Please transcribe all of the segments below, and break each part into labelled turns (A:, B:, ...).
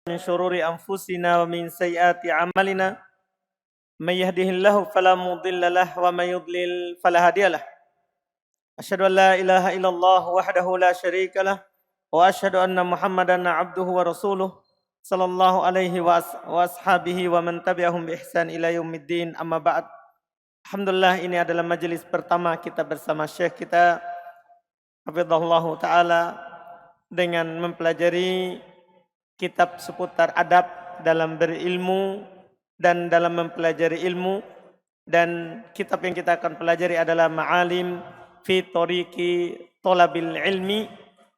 A: من شرور أنفسنا ومن سيئات أعمالنا من يهده الله فلا مضل له ومن يضلل فلا هادي له أشهد أن لا إله إلا الله وحده لا شريك له وأشهد أن محمدا عبده ورسوله صلى الله عليه وأصحابه ومن تبعهم بإحسان إلى يوم الدين أما بعد. Alhamdulillah, ini adalah majelis pertama kita bersama Syekh kita hafizahullah ta'ala dengan mempelajari kitab seputar adab dalam berilmu dan dalam mempelajari ilmu. Dan kitab yang kita akan pelajari adalah Ma'alim fi Thoriqi Thalabil Ilmi,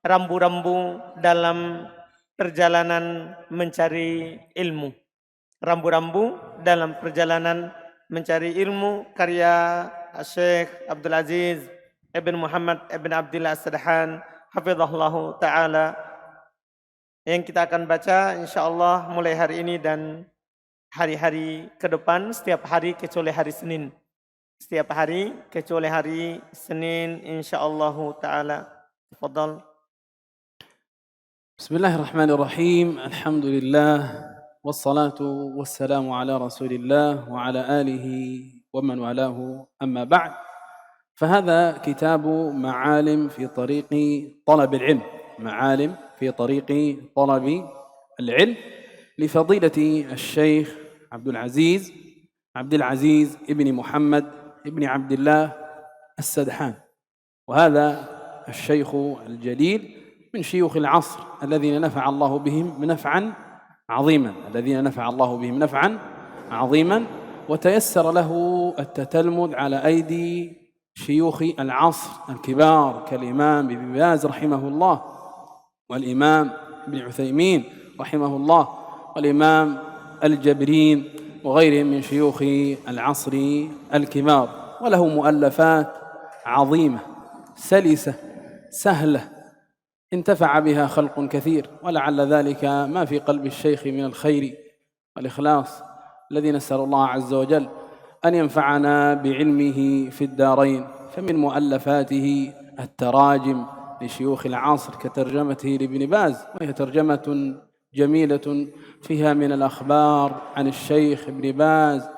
A: rambu-rambu dalam perjalanan mencari ilmu. Rambu-rambu dalam perjalanan mencari ilmu, karya Syekh Abdul Aziz Ibn Muhammad Ibn Abdillah As-Sadhan hafizahullah ta'ala, yang kita akan baca insyaallah mulai hari ini dan hari-hari ke depan, setiap hari kecuali hari Senin. Setiap hari kecuali hari Senin insyaallah ta'ala. Tafadhal.
B: Bismillahirrahmanirrahim. Alhamdulillah wassalatu wassalamu ala Rasulillah wa ala alihi wa man walahu. Amma ba'd. فهذا كتاب معالم في طريق طلب العلم. معالم في طريق طلب العلم لفضيلة الشيخ عبد العزيز ابن محمد ابن عبد الله السدحان. وهذا الشيخ الجليل من شيوخ العصر الذين نفع الله بهم نفعا عظيما وتيسر له التتلمذ على أيدي شيوخ العصر الكبار كالإمام ابن باز رحمه الله، والإمام ابن عثيمين رحمه الله، والإمام الجبرين وغيرهم من شيوخ العصر الكبار. وله مؤلفات عظيمة سلسة سهلة انتفع بها خلق كثير، ولعل ذلك ما في قلب الشيخ من الخير والإخلاص الذي نسأل الله عز وجل أن ينفعنا بعلمه في الدارين. فمن مؤلفاته التراجم لشيوخ العصر كترجمته لابن باز، وهي ترجمة جميلة فيها من الأخبار عن الشيخ ابن باز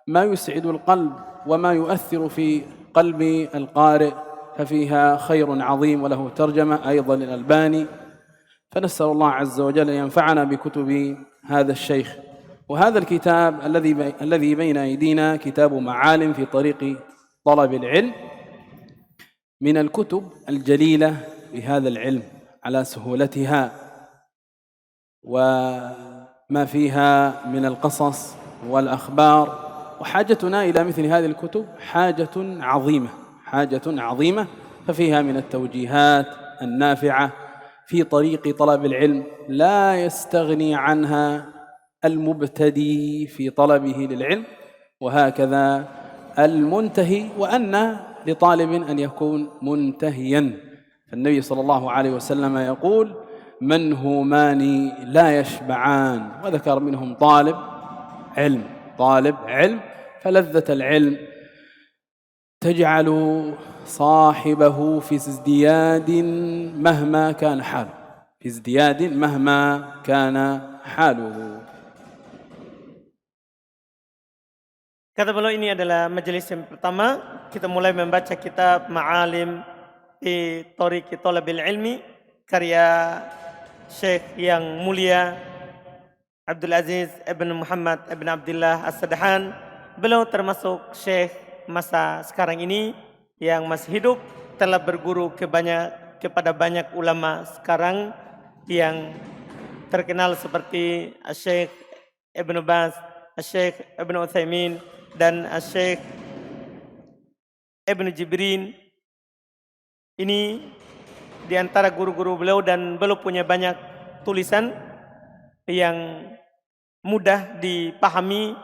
B: ما يسعد القلب وما يؤثر في قلب القارئ، ففيها خير عظيم. وله ترجمة أيضا للألباني، فنسأل الله عز وجل أن ينفعنا بكتب هذا الشيخ. وهذا الكتاب الذي بين أيدينا كتاب معالم في طريق طلب العلم، من الكتب الجليلة بهذا العلم على سهولتها وما فيها من القصص والأخبار. وحاجتنا إلى مثل هذه الكتب حاجة عظيمة، ففيها من التوجيهات النافعة في طريق طلب العلم لا يستغني عنها المبتدي في طلبه للعلم، وهكذا المنتهي، وأن لطالب أن يكون منتهيا. فالنبي صلى الله عليه وسلم يقول: منهومان لا يشبعان، وذكر منهم طالب علم، فلذة العلم تجعل صاحبه في ازدياد مهما كان حاله.
A: Kata beliau, ini adalah majelis yang pertama. Kita mulai membaca kitab Ma'alim fi Thoriqi Thalabil Ilmi, karya Syekh yang mulia Abdul Aziz Ibn Muhammad Ibn Abdillah As-Sadhan. Beliau termasuk Syekh masa sekarang ini yang masih hidup, telah berguru kepada banyak ulama sekarang yang terkenal seperti Syekh Ibn Baz, Syekh Ibn Uthaymin, dan Syekh Ibn Jibrin. Ini di antara guru-guru beliau, dan beliau punya banyak tulisan yang mudah dipahami.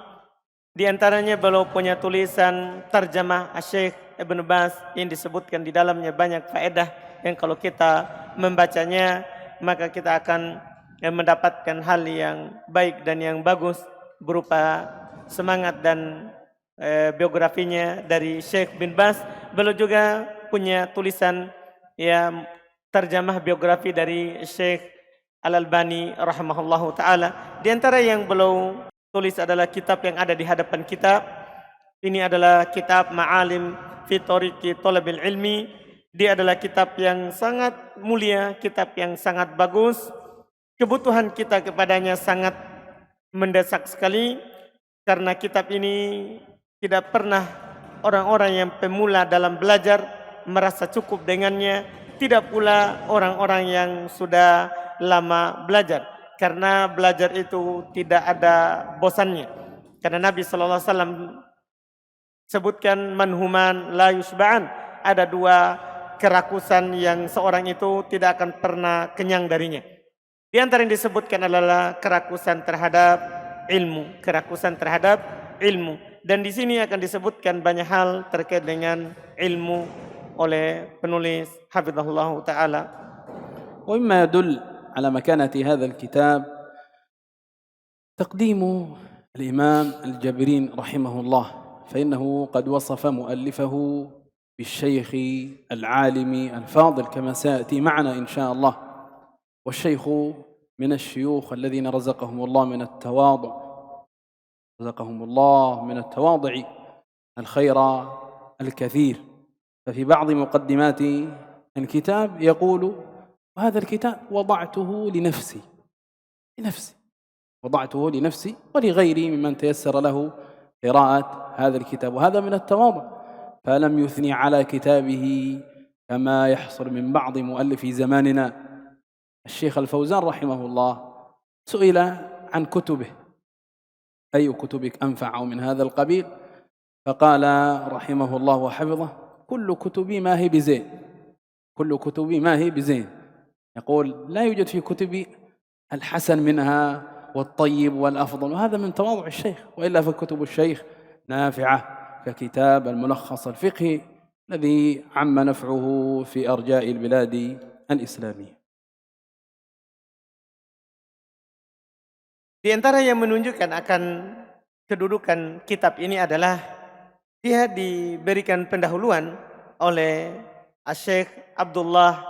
A: Di antaranya beliau punya tulisan terjemah Syekh Ibn Baz yang disebutkan di dalamnya banyak faedah yang kalau kita membacanya maka kita akan mendapatkan hal yang baik dan yang bagus berupa semangat dan biografinya dari Syekh bin Baz. Beliau juga punya tulisan terjemah biografi dari Syekh Al-Albani rahimahullahu taala. Di antara yang beliau tulis adalah kitab yang ada di hadapan kita. Ini adalah kitab Ma'alim fi Thariqi Thalabil Ilmi. Dia adalah kitab yang sangat mulia, kitab yang sangat bagus. Kebutuhan kita kepadanya sangat mendesak sekali karena kitab ini tidak pernah orang-orang yang pemula dalam belajar merasa cukup dengannya, tidak pula orang-orang yang sudah lama belajar, karena belajar itu tidak ada bosannya. Karena Nabi sallallahu alaihi wasallam sebutkan manhuman la yusba'an, ada dua kerakusan yang seorang itu tidak akan pernah kenyang darinya. Di antara yang disebutkan adalah kerakusan terhadap ilmu, kerakusan terhadap ilmu. Dan di sini akan disebutkan banyak hal terkait dengan ilmu oleh penulis hafizahullah taala.
B: ومما يدل على مكانة هذا الكتاب تقديم الإمام الجبرين رحمه الله، فإنه قد وصف مؤلفه بالشيخ العالم الفاضل كما سيأتي معنا إن شاء الله. والشيخ من الشيوخ الذين رزقهم الله من التواضع، رزقهم الله من التواضع الخير الكثير. ففي بعض مقدمات الكتاب يقول: وهذا الكتاب وضعته لنفسي وضعته لنفسي ولغيري ممن تيسر له قراءة هذا الكتاب، وهذا من التواضع. فلم يثني على كتابه كما يحصل من بعض مؤلفي زماننا. الشيخ الفوزان رحمه الله سئل عن كتبه: أي كتبك أنفع من هذا القبيل؟ فقال رحمه الله وحفظه: كل كتبي ما هي بزين، كل كتبي ما هي بزين. يقول: لا يوجد في كتبي الحسن منها والطيب والأفضل، وهذا من تواضع الشيخ. وإلا فكتب الشيخ نافعة ككتاب الملخص الفقهي الذي عم نفعه في أرجاء البلاد الإسلامية.
A: Di antara yang menunjukkan akan kedudukan kitab ini adalah dia diberikan pendahuluan oleh Syekh Abdullah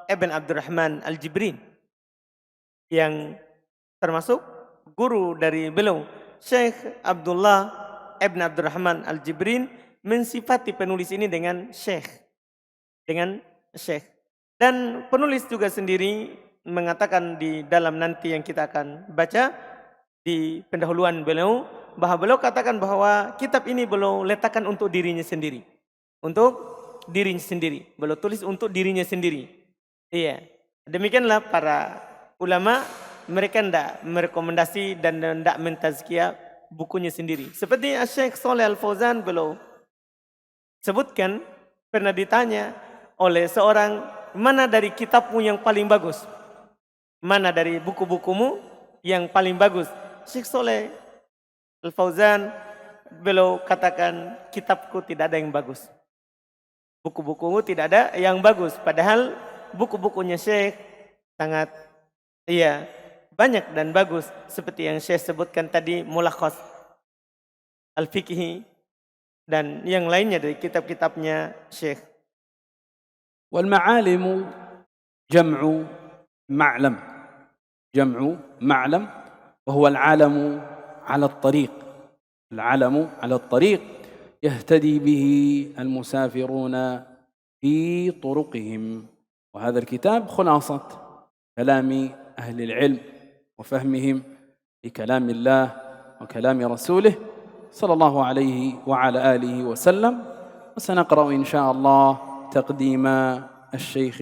A: ibn Abdurrahman Al-Jibrin yang termasuk guru dari beliau. Syekh Abdullah ibn Abdurrahman Al-Jibrin mensifati penulis ini dengan Syekh, dan penulis juga sendiri mengatakan di dalam nanti yang kita akan baca di pendahuluan beliau, bahwa beliau katakan bahwa kitab ini beliau letakkan untuk dirinya sendiri. Untuk dirinya sendiri. Beliau tulis untuk dirinya sendiri. Iya. Demikianlah para ulama, mereka tidak merekomendasi dan tidak mentazkiyah bukunya sendiri. Seperti Syekh Shalih Al-Fauzan, beliau sebutkan pernah ditanya oleh seorang, mana dari kitabmu yang paling bagus? Mana dari buku-bukumu yang paling bagus? Syekh Shalih Al-Fauzan beliau katakan, kitabku tidak ada yang bagus, buku-bukumu tidak ada yang bagus. Padahal buku-bukunya Syekh sangat banyak dan bagus, seperti yang Syekh sebutkan tadi, Mulakhas Al-Fiqhi dan yang lainnya dari kitab-kitabnya Syekh.
B: Wal ma'alimu jam'u ma'lam, وهو العالم على الطريق، العالم على الطريق يهتدي به المسافرون في طرقهم. وهذا الكتاب خلاصة كلام أهل العلم وفهمهم لكلام الله وكلام رسوله صلى الله عليه وعلى آله وسلم. وسنقرأ إن شاء الله تقديم الشيخ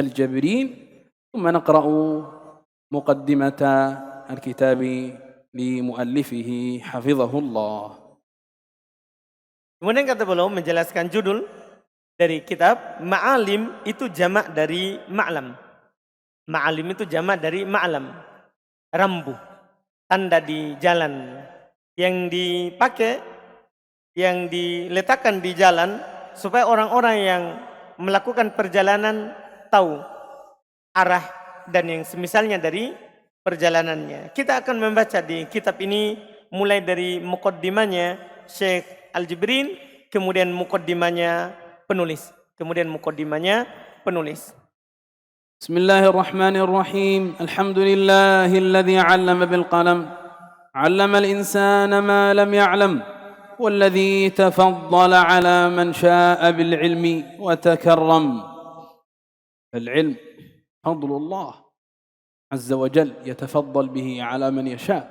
B: الجبرين، ثم نقرأ مقدمة الكتاب لمؤلفه حفظه الله.
A: Kemudian kata beliau menjelaskan judul dari kitab. Ma'alim itu jamak dari ma'lam. Ma'alim itu jamak dari ma'lam, rambu, tanda di jalan yang dipakai, yang diletakkan di jalan supaya orang-orang yang melakukan perjalanan tahu arah dan yang semisalnya dari perjalanannya. Kita akan membaca di kitab ini mulai dari muqaddimahnya Syekh Al-Jibrin, kemudian muqaddimahnya penulis.
B: بسم الله الرحمن الرحيم. الحمد لله الذي علم بالقلم، علم الإنسان ما لم يعلم، والذي تفضل على من شاء بالعلم وتكرم. العلم فضل الله عز وجل يتفضل به على من يشاء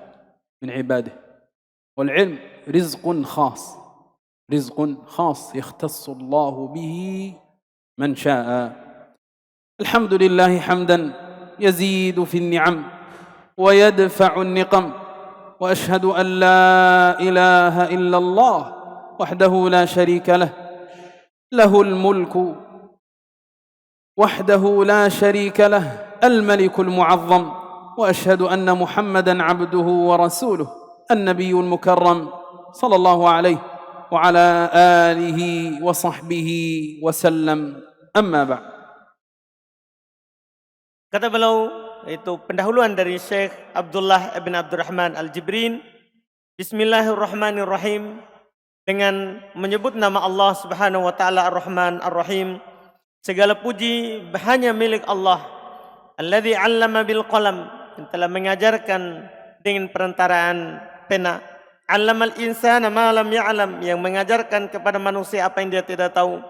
B: من عباده، والعلم رزق خاص، رزق خاص يختص الله به من شاء. الحمد لله حمدا يزيد في النعم ويدفع النقم، وأشهد أن لا إله إلا الله وحده لا شريك له، له الملك وحده لا شريك له، الملك المعظم. وأشهد أن محمدًا عبده ورسوله، النبي المكرم، صلى الله عليه وعلى آله وصحبه وسلم. أما بعد.
A: Kata beliau, itu pendahuluan dari Syekh Abdullah ibn Abdurrahman Al-Jibrin. Bismillahirrahmanirrahim. Dengan menyebut nama Allah Subhanahu wa taala Ar-Rahman Ar-Rahim. Segala puji hanya milik Allah. Alladzi 'allama bil qalam, yang telah mengajarkan dengan perantaraan pena. 'Allamal insana ma lam ya'lam, yang mengajarkan kepada manusia apa yang dia tidak tahu.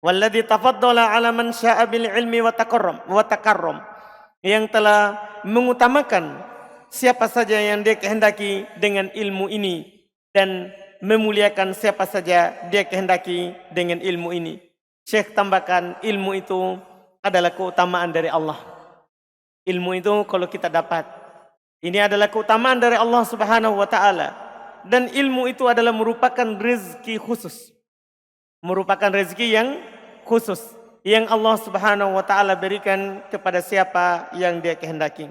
A: Walladzi tafaddala 'ala man syaa bil ilmi wa takarram, yang telah mengutamakan siapa saja yang dia kehendaki dengan ilmu ini dan memuliakan siapa saja dia kehendaki dengan ilmu ini. Syekh tambahkan, ilmu itu adalah keutamaan dari Allah. Ilmu itu kalau kita dapat, ini adalah keutamaan dari Allah Subhanahu wa taala, dan ilmu itu adalah merupakan rezeki khusus. Merupakan rezeki yang khusus yang Allah Subhanahu wa taala berikan kepada siapa yang dia kehendaki.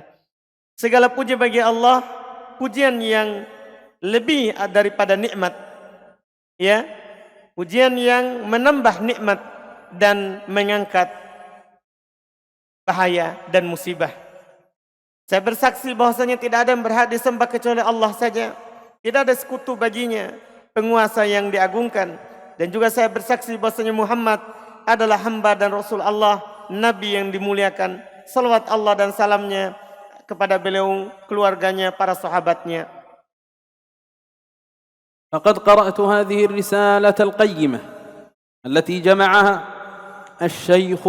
A: Segala puji bagi Allah, pujian yang lebih daripada nikmat. Ya, pujian yang menambah nikmat dan mengangkat bahaya dan musibah. Saya bersaksi bahwasanya tidak ada yang berhak disembah kecuali Allah saja. Tidak ada sekutu baginya, penguasa yang diagungkan. Dan juga saya bersaksi bahwasanya Muhammad adalah hamba dan Rasul Allah, Nabi yang dimuliakan. Salawat Allah dan salamnya kepada beliau, keluarganya, para sahabatnya.
B: فقد قرأت هذه الرسالة القيمة التي جمعها الشيخ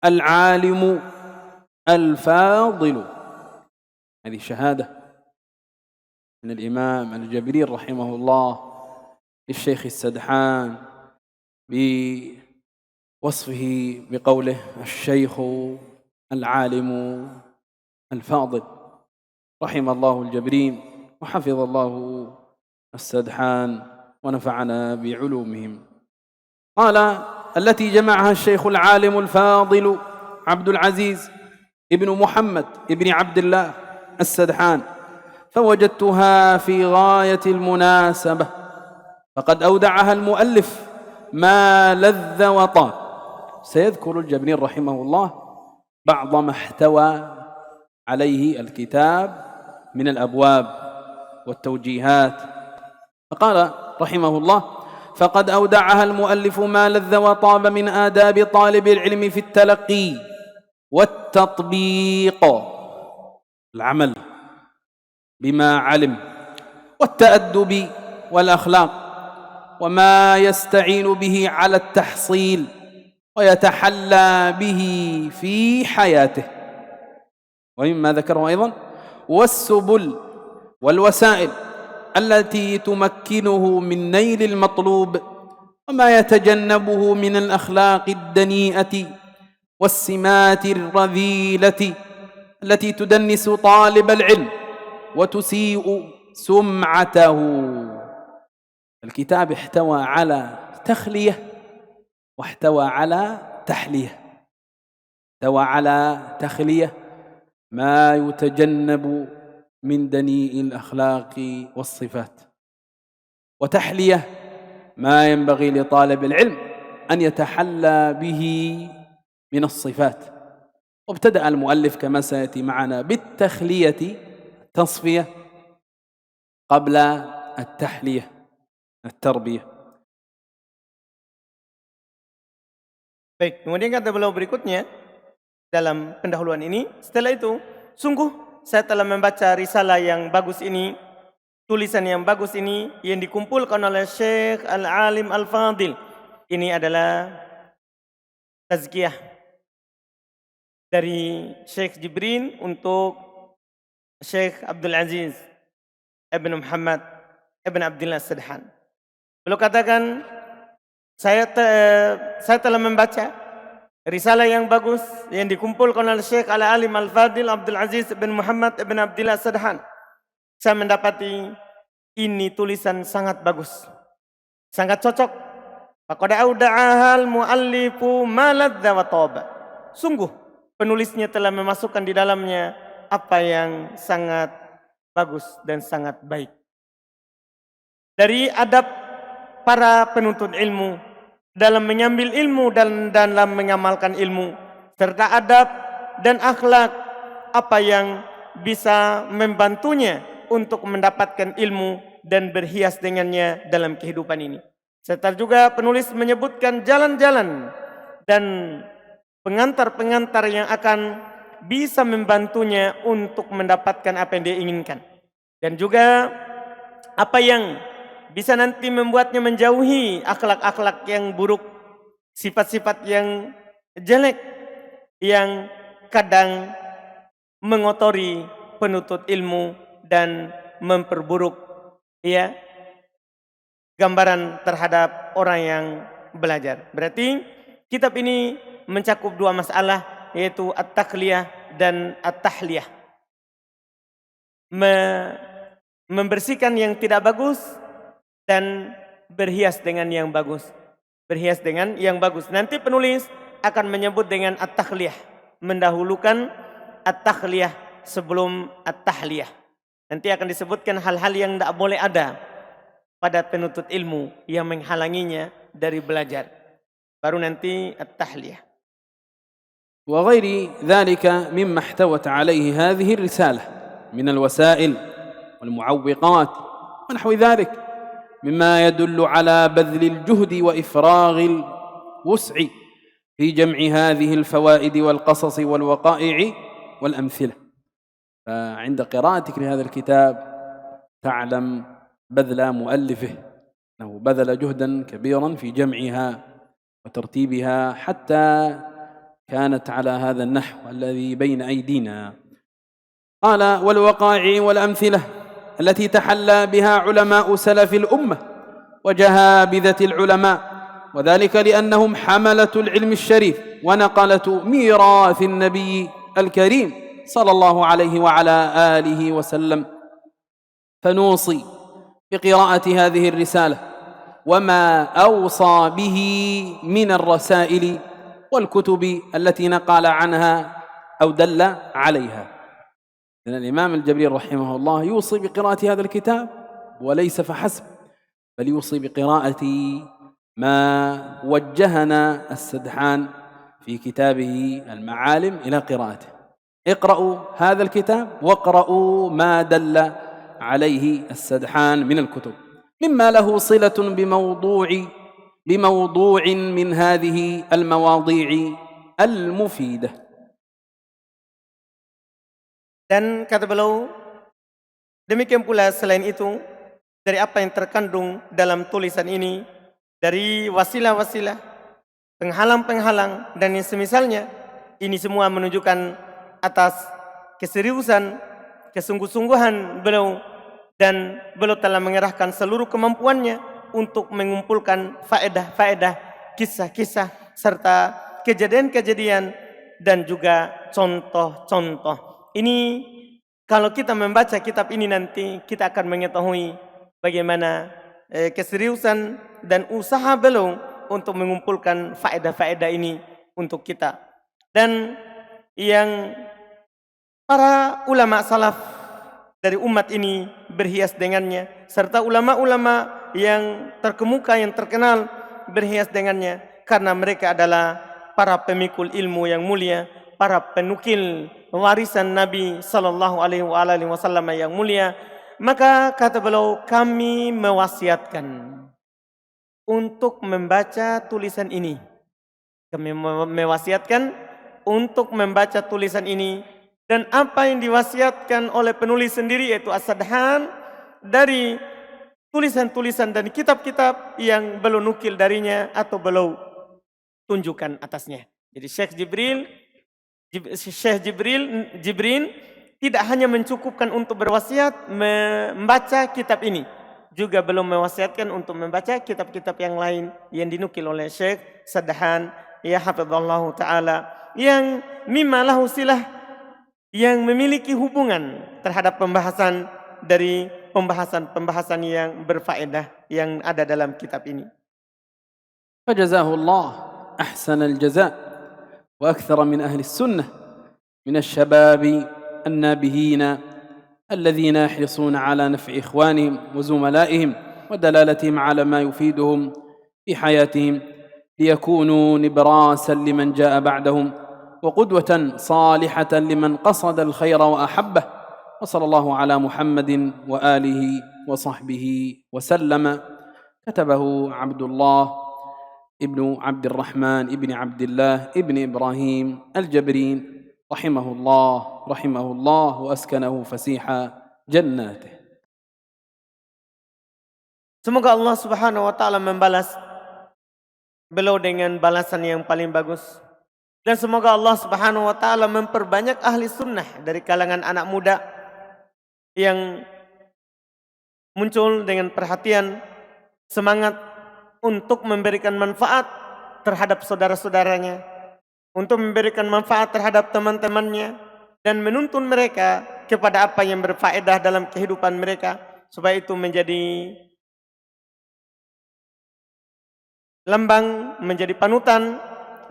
B: العالم الفاضل. هذه شهادة من الإمام الجبري رحمه الله للشيخ السدحان بوصفه بقوله الشيخ العالم الفاضل، رحم الله الجبرين وحفظ الله السدحان ونفعنا بعلومهم. قال التي جمعها الشيخ العالم الفاضل عبد العزيز ابن محمد ابن عبد الله السدحان، فوجدتها في غاية المناسبة، فقد أودعها المؤلف ما لذ وطاب. سيذكر الجبرين رحمه الله بعض ما احتوى عليه الكتاب من الأبواب والتوجيهات. فقال رحمه الله: فقد أودعها المؤلف ما لذ وطاب من آداب طالب العلم في التلقي والتطبيق، العمل بما علم، والتأدب والأخلاق، وما يستعين به على التحصيل ويتحلى به في حياته. ومما ذكره أيضا: والسبل والوسائل التي تمكنه من نيل المطلوب، وما يتجنبه من الأخلاق الدنيئة والسمات الرذيلة التي تدنس طالب العلم وتسيء سمعته. الكتاب احتوى على تخلية واحتوى على تحلية. احتوى على تخلية ما يتجنب من دنيء الأخلاق والصفات، وتحلية ما ينبغي لطالب العلم أن يتحلى به من الصفات. وابتدأ المؤلف كما سيأتي معنا بالتخلية، التصفية، قبل التحلية، التربية.
A: Baik, kemudian kata beliau berikutnya, dalam pendahuluan ini. Setelah itu, sungguh saya telah membaca risalah yang bagus ini, tulisan yang bagus ini yang dikumpulkan oleh Syekh Al-Alim Al-Fadil. Ini adalah tazkiyah dari Syekh Jibrin untuk Syekh Abdul Aziz Ibn Muhammad Ibn Abdullah Sadhan. Beliau katakan, saya telah membaca risalah yang bagus yang dikumpulkan oleh Syekh Al-Alim Al-Fadil Abdul Aziz Ibn Muhammad Ibn Abdullah Sadhan. Saya mendapati ini tulisan sangat bagus, sangat cocok. Faqad auda'ahal muallifu ma ladza wa taba. Sungguh penulisnya telah memasukkan di dalamnya apa yang sangat bagus dan sangat baik. Dari adab para penuntut ilmu dalam mengambil ilmu dan dalam mengamalkan ilmu, serta adab dan akhlak apa yang bisa membantunya untuk mendapatkan ilmu dan berhias dengannya dalam kehidupan ini. Serta juga penulis menyebutkan jalan-jalan dan pengantar-pengantar yang akan bisa membantunya untuk mendapatkan apa yang dia inginkan. Dan juga apa yang bisa nanti membuatnya menjauhi akhlak-akhlak yang buruk, sifat-sifat yang jelek yang kadang mengotori penuntut ilmu dan memperburuk gambaran terhadap orang yang belajar. Berarti kitab ini mencakup dua masalah, yaitu at-taqliyah dan at-tahliyah. Membersihkan yang tidak bagus dan berhias dengan yang bagus. Berhias dengan yang bagus. Nanti penulis akan menyebut dengan at-taqliyah, mendahulukan at-taqliyah sebelum at-tahliyah. Nanti akan disebutkan hal-hal yang tidak boleh ada pada penuntut ilmu yang menghalanginya dari belajar. Baru nanti at-tahliyah.
B: وغير ذلك مما احتوت عليه هذه الرسالة من الوسائل والمعوقات ونحو ذلك مما يدل على بذل الجهد وإفراغ الوسع في جمع هذه الفوائد والقصص والوقائع والأمثلة. فعند قراءتك لهذا الكتاب تعلم بذل مؤلفه أنه بذل جهدا كبيرا في جمعها وترتيبها حتى كانت على هذا النحو الذي بين أيدينا. قال والوقائع والأمثلة التي تحلى بها علماء سلف الأمة وجهابذة العلماء، وذلك لأنهم حملة العلم الشريف ونقلة ميراث النبي الكريم صلى الله عليه وعلى آله وسلم. فنوصي بقراءة هذه الرسالة وما أوصى به من الرسائل والكتب التي نقل عنها أو دل عليها. إن الإمام الجبري رحمه الله يوصي بقراءة هذا الكتاب، وليس فحسب، بل يوصي بقراءة ما وجهنا السدحان في كتابه المعالم إلى قراءته. اقرأوا هذا الكتاب واقرأوا ما دل عليه السدحان من الكتب مما له صلة بموضوع من هذه المواضيع المفيدة.
A: Dan kata beliau, demikian pula selain itu, dari apa yang terkandung dalam tulisan ini, dari wasilah-wasilah, penghalang-penghalang, dan yang semisalnya, ini semua menunjukkan atas keseriusan, kesungguh-sungguhan beliau, dan beliau telah mengerahkan seluruh kemampuannya untuk mengumpulkan faedah-faedah, kisah-kisah, serta kejadian-kejadian, dan juga contoh-contoh. Ini kalau kita membaca kitab ini nanti kita akan mengetahui bagaimana keseriusan dan usaha beliau untuk mengumpulkan faedah-faedah ini untuk kita. Dan yang para ulama salaf dari umat ini berhias dengannya, serta ulama-ulama yang terkemuka, yang terkenal berhias dengannya, karena mereka adalah para pemikul ilmu yang mulia, para penukil warisan Nabi sallallahu alaihi wasallam yang mulia. Maka kata beliau, kami mewasiatkan untuk membaca tulisan ini. Kami mewasiatkan untuk membaca tulisan ini dan apa yang diwasiatkan oleh penulis sendiri yaitu As-Sadhan dari tulisan-tulisan dan kitab-kitab yang beliau nukil darinya atau beliau tunjukkan atasnya. Jadi Syekh Jibrin tidak hanya mencukupkan untuk berwasiat membaca kitab ini, juga belum mewasiatkan untuk membaca kitab-kitab yang lain yang dinukil oleh Syekh Sadhan ya hafizallahu taala, yang mimma lahu silah, yang memiliki hubungan terhadap pembahasan dari pembahasan yang berfaedah yang ada dalam kitab ini.
B: فجزاه الله أحسن الجزاء وأكثر من أهل السنة من الشباب النابهين الذين يحرصون على نفع إخوانهم وزملائهم ودلالتهم على ما يفيدهم في حياتهم ليكونوا نبراسا لمن جاء بعدهم وقدوة صالحة لمن قصد الخير وأحبه. وصلى الله على محمد وآله وصحبه وسلم. كتبه عبد الله ابن عبد الرحمن ابن عبد الله ابن إبراهيم الجبرين رحمه الله وأسكنه فسيح جناته.
A: Semoga Allah Subhanahu wa taala membalas beliau dengan balasan yang paling bagus. Dan semoga Allah Subhanahu wa taala memperbanyak ahli sunnah dari kalangan anak muda yang muncul dengan perhatian, semangat untuk memberikan manfaat terhadap saudara-saudaranya, untuk memberikan manfaat terhadap teman-temannya, dan menuntun mereka kepada apa yang berfaedah dalam kehidupan mereka, supaya itu menjadi lambang, menjadi panutan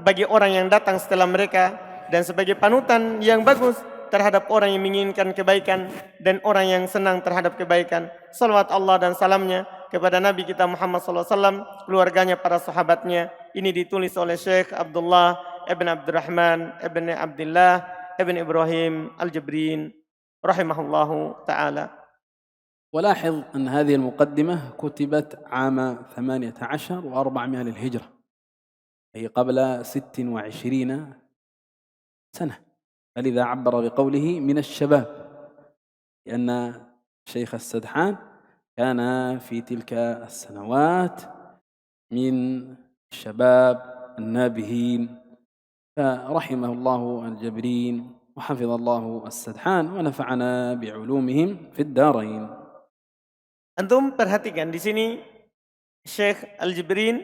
A: bagi orang yang datang setelah mereka, dan sebagai panutan yang bagus terhadap orang yang menginginkan kebaikan dan orang yang senang terhadap kebaikan. Salawat Allah dan salamnya kepada Nabi kita Muhammad SAW, keluarganya, para sahabatnya. Ini ditulis oleh Syekh Abdullah ibn Abdurrahman ibn Abdullah ibn Ibrahim Al-Jabrin rahimahullahu ta'ala.
B: ولاحظ أن هذه المقدمة كتبت عام 18 و400 للهجرة، أي قبل 26 سنة، فلذا عبر بقوله من الشباب، لأن شيخ السدحان كان في تلك السنوات من الشباب النابهين، فرحمه الله الجبرين وحفظ الله السدحان ونفعنا بعلومهم في الدارين.
A: Antum perhatikan di sini Syekh Al-Jibrin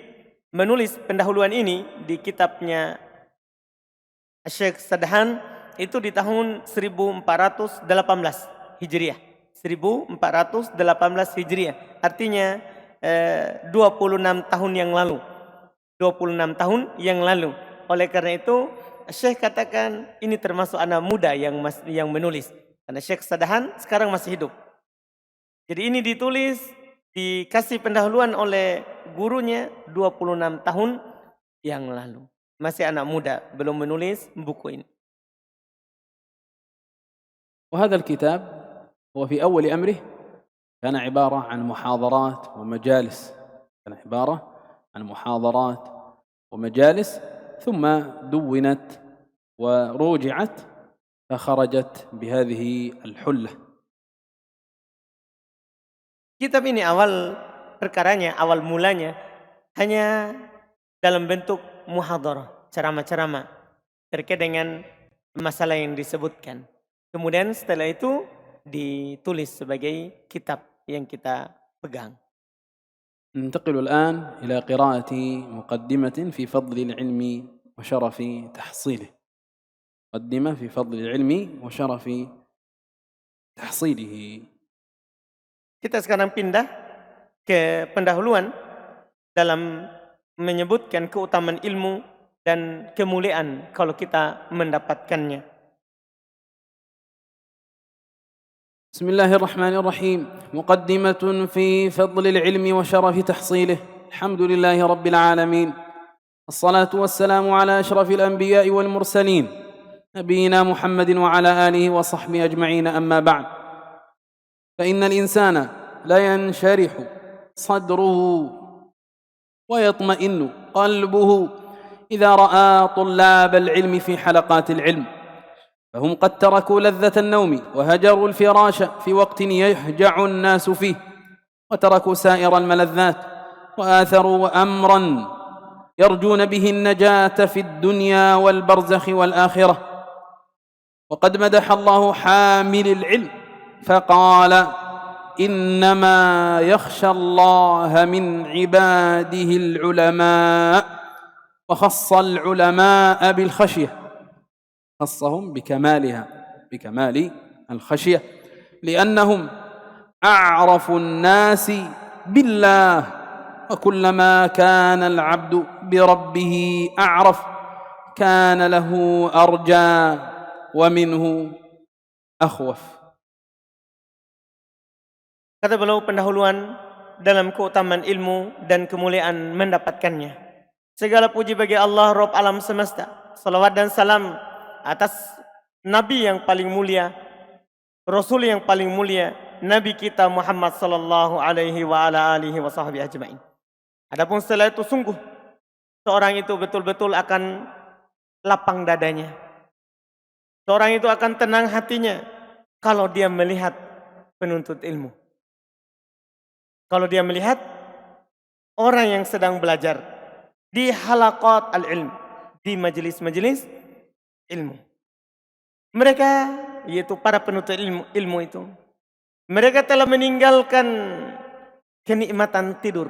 A: menulis pendahuluan ini di kitabnya Syekh Sadhan itu di tahun 1418 Hijriah. 1418 Hijriah. Artinya 26 tahun yang lalu. 26 tahun yang lalu. Oleh karena itu Syekh katakan ini termasuk anak muda yang menulis. Karena Syekh Sadhan sekarang masih hidup. Jadi ini ditulis, dikasih pendahuluan oleh gurunya 26 tahun yang lalu. Masih anak muda, belum menulis buku ini.
B: وهذا الكتاب هو في أول أمره كان عبارة عن محاضرات ومجالس، ثم دونت وروجعت فخرجت بهذه الحلة.
A: Kitab ini awal mulanya hanya dalam bentuk muhadarah, ceramah-ceramah terkait dengan masalah yang disebutkan. Kemudian setelah itu ditulis sebagai kitab yang kita pegang.
B: ننتقل الآن إلى قراءة مقدمة في فضل العلم وشرف تحصيله. مقدمة في فضل العلم وشرف تحصيله.
A: Kita sekarang pindah ke pendahuluan dalam menyebutkan keutamaan ilmu dan kemuliaan kalau kita mendapatkannya.
B: بسم الله الرحمن الرحيم. مقدمة في فضل العلم وشرف تحصيله. الحمد لله رب العالمين، الصلاة والسلام على أشرف الأنبياء والمرسلين نبينا محمد وعلى آله وصحبه أجمعين. أما بعد، فإن الإنسان لا ينشرح صدره ويطمئن قلبه إذا رأى طلاب العلم في حلقات العلم فهم قد تركوا لذة النوم وهجروا الفراش في وقت يهجع الناس فيه، وتركوا سائر الملذات وآثروا أمرا يرجون به النجاة في الدنيا والبرزخ والآخرة. وقد مدح الله حامل العلم فقال: إنما يخشى الله من عباده العلماء، وخص العلماء بالخشية، خصهم بكمالها، بكمال الخشية، لأنهم أعرف الناس بالله، وكلما كان العبد بربه أعرف كان له أرجى ومنه أخوف.
A: Kata beliau pendahuluan dalam keutamaan ilmu dan kemuliaan mendapatkannya. Segala puji bagi Allah Rabb alam semesta. Salawat dan salam atas Nabi yang paling mulia, Rasul yang paling mulia, Nabi kita Muhammad sallallahu alaihi wa ala alihi wa sahbihi ajma'in. Adapun setelah itu sungguh seorang itu betul-betul akan lapang dadanya. Seorang itu akan tenang hatinya kalau dia melihat penuntut ilmu. Kalau dia melihat orang yang sedang belajar di halaqat al-ilm, di majelis-majelis ilmu. Mereka, yaitu para penuntut ilmu itu, mereka telah meninggalkan kenikmatan tidur.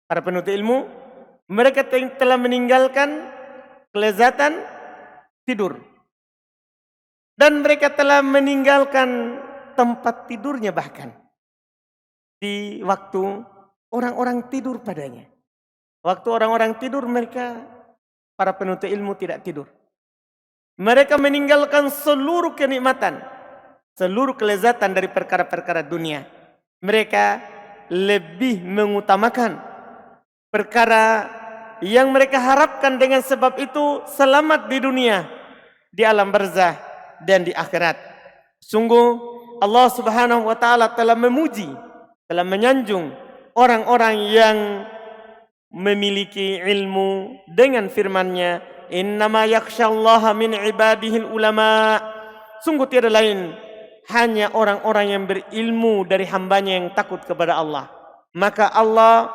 A: Para penuntut ilmu, mereka telah meninggalkan kelezatan tidur. Dan mereka telah meninggalkan tempat tidurnya bahkan. Di waktu orang-orang tidur padanya. Waktu orang-orang tidur, mereka, para penuntut ilmu, tidak tidur. Mereka meninggalkan seluruh kenikmatan, seluruh kelezatan dari perkara-perkara dunia. Mereka lebih mengutamakan perkara yang mereka harapkan, dengan sebab itu selamat di dunia, di alam barzah dan di akhirat. Sungguh Allah Subhanahu wa taala telah memuji, telah menyanjung orang-orang yang memiliki ilmu dengan firman-Nya, innama yakhsyallaha min ibadihil ulama. Sungguh tiada lain, hanya orang-orang yang berilmu dari hambanya yang takut kepada Allah. Maka Allah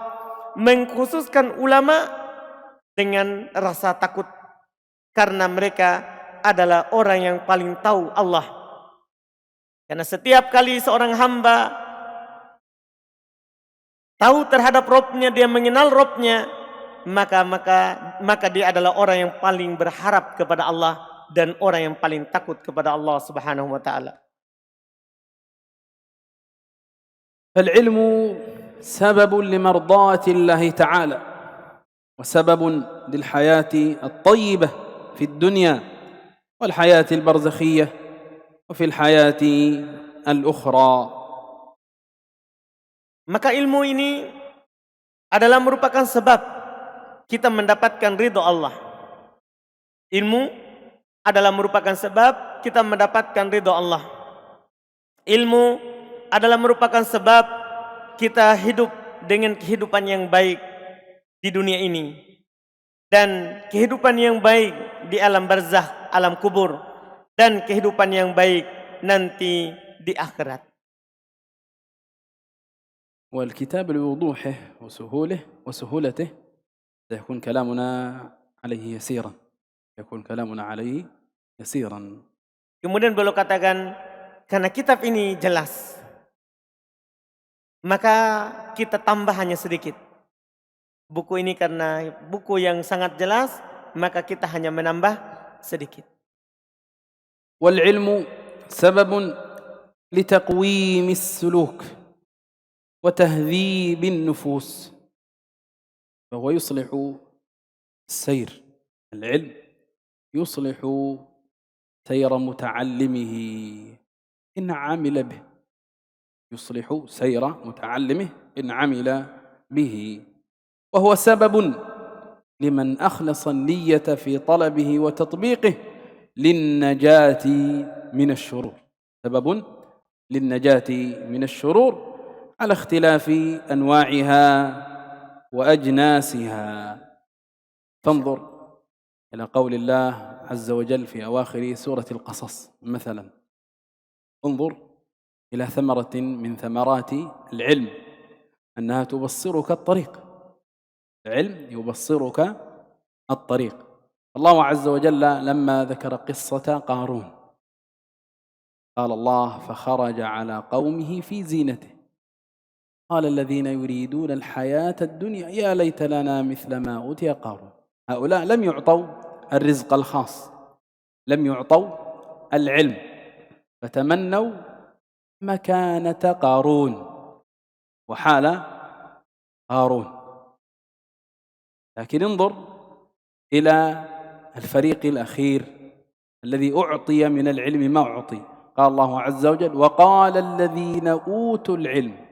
A: mengkhususkan ulama dengan rasa takut, karena mereka adalah orang yang paling tahu Allah. Karena setiap kali seorang hamba tahu terhadap Robnya, dia mengenal Robnya, maka dia adalah orang yang paling berharap kepada Allah dan orang yang paling takut kepada Allah Subhanahu wa taala.
B: فالعلم سبب لمرضاة الله تعالى، وسبب للحياة الطيبة في الدنيا والحياة البرزخية وفي الحياة الأخرى.
A: Maka ilmu ini adalah merupakan sebab kita mendapatkan ridho Allah. Ilmu adalah merupakan sebab kita mendapatkan ridho Allah. Ilmu adalah merupakan sebab kita hidup dengan kehidupan yang baik di dunia ini, dan kehidupan yang baik di alam barzakh, alam kubur, dan kehidupan yang baik nanti di akhirat.
B: والكتاب بوضوحه وسهولته سيكون كلامنا عليه يسيرا، يكون كلامنا عليه يسيرا.
A: Kemudian beliau katakan, karena kitab ini jelas, maka kita tambah hanya sedikit. Buku ini karena buku yang sangat jelas, maka kita hanya menambah sedikit.
B: والعلم سبب لتقويم السلوك وتهذيب النفوس، فهو يصلح السير. العلم يصلح سير متعلمه إن عمل به، يصلح سير متعلمه إن عمل به، وهو سبب لمن أخلص النية في طلبه وتطبيقه للنجاة من الشرور، سبب للنجاة من الشرور على اختلاف أنواعها وأجناسها. فانظر إلى قول الله عز وجل في أواخر سورة القصص مثلا، انظر إلى ثمرة من ثمرات العلم أنها تبصرك الطريق. العلم يبصرك الطريق. الله عز وجل لما ذكر قصة قارون قال الله: فخرج على قومه في زينته قال الذين يريدون الحياة الدنيا يا ليت لنا مثل ما أوتي قارون. هؤلاء لم يعطوا الرزق الخاص، لم يعطوا العلم، فتمنوا مكانة قارون وحال قارون. لكن انظر إلى الفريق الأخير الذي أعطي من العلم ما أعطي. قال الله عز وجل: وقال الذين أوتوا العلم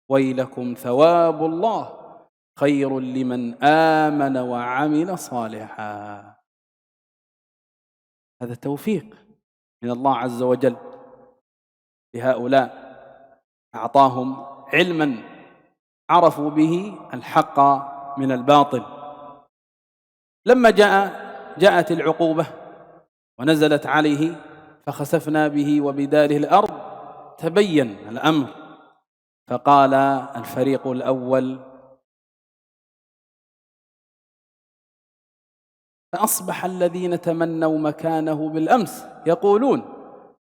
B: ويلكم ثواب الله خير لمن آمن وعمل صالحا. هذا توفيق من الله عز وجل لهؤلاء، أعطاهم علما عرفوا به الحق من الباطل. لما جاءت العقوبة ونزلت عليه فخسفنا به وبداره الأرض تبين الأمر، فقال الفريق الأول: فأصبح الذين تمنوا مكانه بالأمس يقولون